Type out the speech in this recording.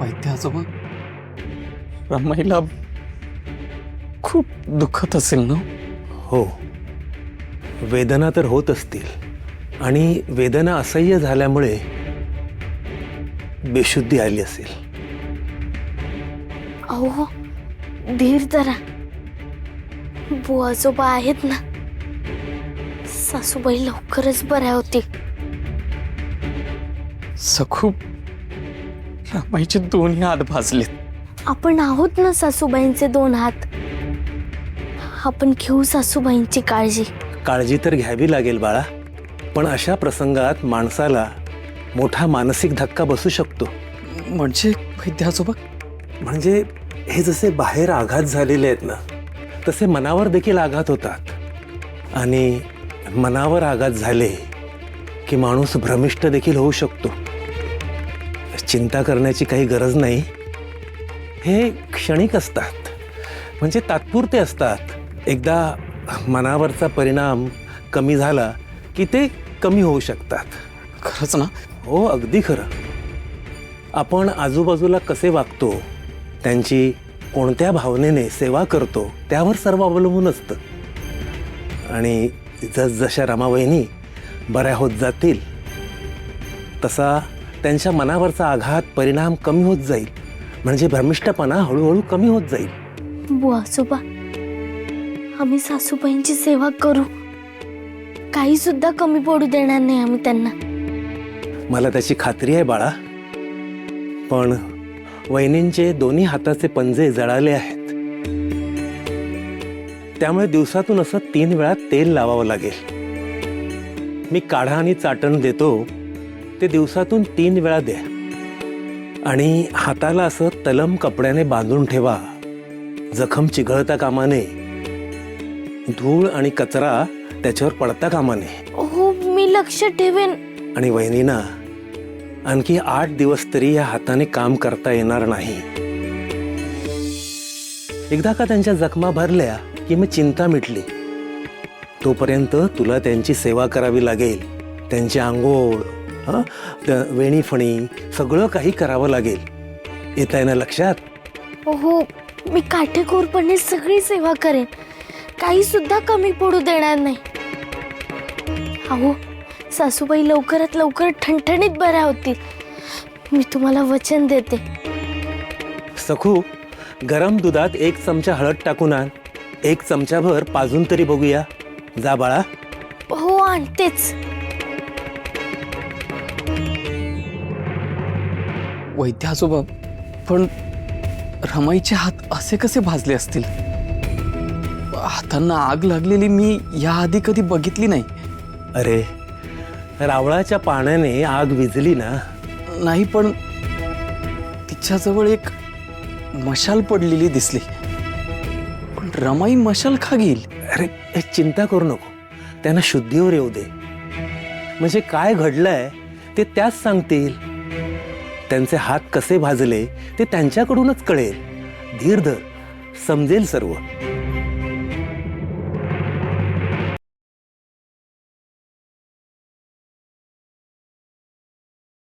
वैद्य आजोबा, रमाईला खूप दुखत असेल ना? हो, वेदना तर होत असतील आणि वेदना असह्य झाल्यामुळे बेशुद्धी आली असेल. अहो धीर धरा, बुवा आजोबा आहेत ना, सासूबाई लवकरच बऱ्या होतील. सखू, रमाईचे दोन्ही हात भाजलेत. आपण आहोत ना सासूबाईंचे दोन हात. आपण घेऊ सासूबाईंची काळजी. काळजी तर घ्यावी लागेल बाळा, पण अशा प्रसंगात माणसाला मोठा मानसिक धक्का बसू शकतो. म्हणजे वैद्य आजोबा? म्हणजे हे जसे बाहेर आघात झालेले आहेत ना, तसे मनावर देखील आघात होतात. आणि मनावर आघात झाले की माणूस भ्रमिष्ट देखील होऊ शकतो. चिंता करण्याची काही गरज नाही. हे क्षणिक असतात, म्हणजे तात्पुरते असतात. एकदा मनावरचा परिणाम कमी झाला की ते कमी होऊ शकतात. खरंच ना? हो, अगदी खरं. आपण आजूबाजूला कसे वागतो, त्यांची कोणत्या भावनेने सेवा करतो, त्यावर सर्व अवलंबून असतं. आणि जसजशा रमावहिनी बऱ्या होत जातील तसा त्यांच्या मनावरचा आघात परिणाम कमी होत जाईल. म्हणजे भ्रमिष्टपणा हळूहळू कमी होत जाईल. बुवा आजोबा, आम्ही सासूबाईंची सेवा करू. काही सुद्धा कमी पडू देणार नाही आम्ही त्यांना. मला त्याची खात्री आहे बाळा. पण वहिनींचे दोन्ही हाताचे पंजे जळाले आहेत, त्यामुळे दिवसातून असं 3 वेळा तेल लावावं लागेल. मी काढा आणि चाटण देतो, ते दिवसातून 3 वेळा द्या. आणि हाताला असं तलम कपड्याने बांधून ठेवा. जखम चिघळता कामा नये, धूळ आणि कचरा त्याच्यावर पडता कामा नये. हो, मी लक्ष ठेवेन. आणि वहिनींना आणखी 8 दिवस तरी या हाताने काम करता येणार नाही. एकदा का त्यांच्या जखमा भरल्या की मग चिंता मिटली. तोपर्यंत तुला त्यांची सेवा करावी लागेल. त्यांची आंघोळ, वेणीफणी सगळं काही करावं लागेल. येत आहे ना लक्षात? हो, मी काटेकोरपणे सगळी सेवा करेन. काही सुद्धा कमी पडू देणार नाही. अहो, सासूबाई लवकरात लवकर ठणठणीत बऱ्या होतील, मी तुम्हाला वचन देते. सखू, गरम दुधात 1 चमचा हळद टाकून आण. 1 चमचाभर पाजून तरी बघूया. जा बाळा. हो, आणतेच. वैद्य आजोबा, पण रमाईचे हात असे कसे भाजले असतील? हातांना आग लागलेली मी याआधी कधी बघितली नाही. अरे, रावळाच्या पाण्याने आग विझली ना. नाही, पण तिच्याजवळ एक मशाल पडलेली दिसली. पण रमाई मशाल का घेईल? अरे, चिंता करू नको. त्यांना शुद्धीवर येऊ दे. म्हणजे काय घडलंय ते त्याच सांगतील. त्यांचे हात कसे भाजले ते त्यांच्याकडूनच कळेल. धीर धर, समजेल सर्व.